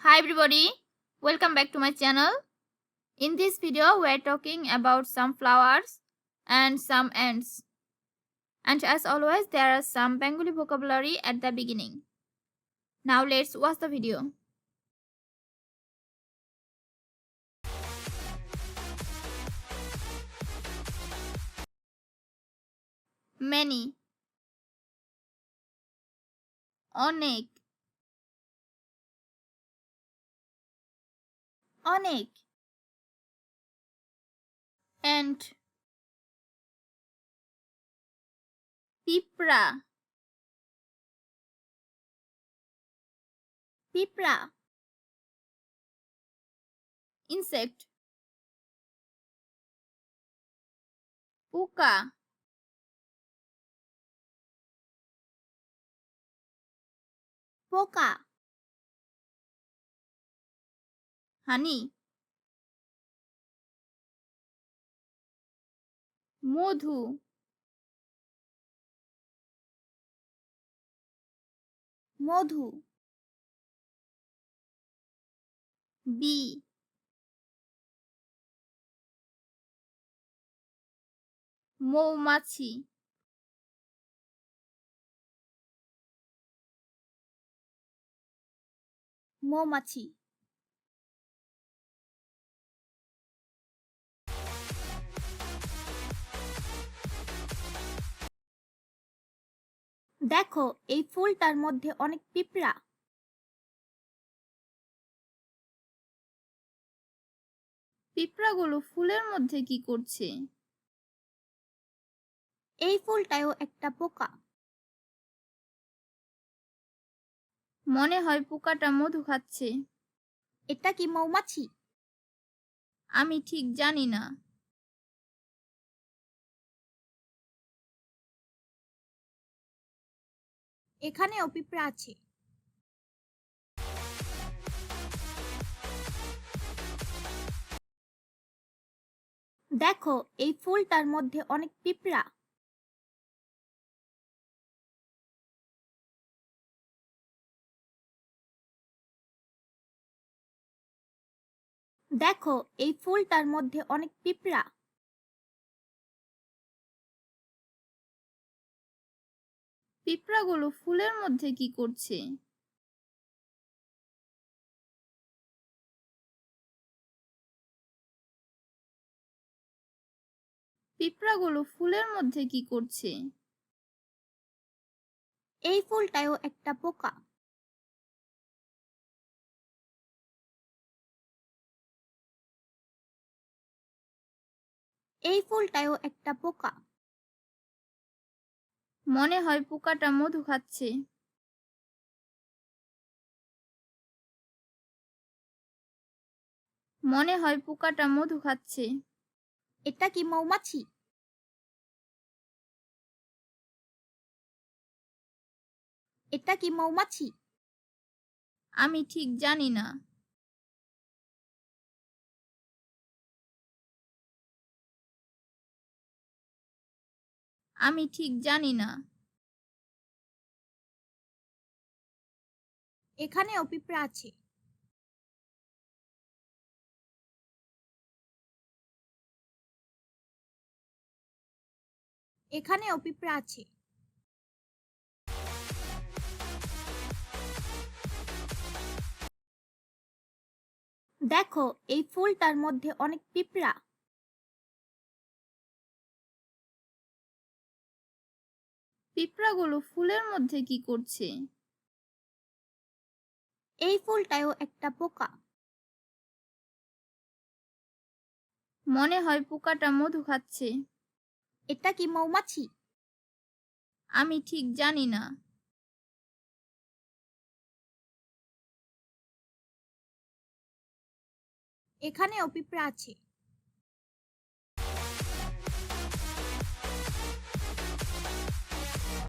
Hi everybody, welcome back to my channel. In this video we are talking about some flowers and some ants. And as always there are some Bengali vocabulary at the beginning. Now let's watch the video. Many, onek, onek, ant, pipra, pipra, insect, puka, poka, honey, modhu, modhu, bee, মৌমাছি, মৌমাছি, দেখো এই ফুলটার মধ্যে অনেক পিঁপড়া। পিঁপড়াগুলো ফুলের মধ্যে কি করছে? এই ফুলটাও একটা পোকা। মনে হয় পোকাটা মধু খাচ্ছে। এটা কি মৌমাছি? আমি ঠিক জানি না। এখানেও পিঁপড়া আছে। দেখো এই ফুলটার মধ্যে অনেক পিঁপড়া। দেখো এই ফুলটার মধ্যে অনেক পিঁপড়া। পিঁপড়াগুলো ফুলের মধ্যে কি করছে? পিঁপড়াগুলো ফুলের মধ্যে কি করছে? এই ফুলটাও একটা পোকা। এই ফুলটাও একটা পোকা। মনে হয় পোকাটা মধু খাচ্ছে। মনে হয় পোকাটা মধু খাচ্ছে। এটা কি মৌমাছি? এটা কি মৌমাছি? আমি ঠিক জানি না। আমি ঠিক জানি না। এখানেও পিঁপড়া আছে। এখানেও পিঁপড়া আছে। দেখো এই ফুলটার মধ্যে অনেক পিঁপড়া। পিঁপড়াগুলো ফুলের মধ্যে কি করছে? এই ফুলটাও একটা পোকা। মনে হয় পোকাটা মধু খাচ্ছে। এটা কি মৌমাছি? আমি ঠিক জানি না। এখানেও পিঁপড়া আছে।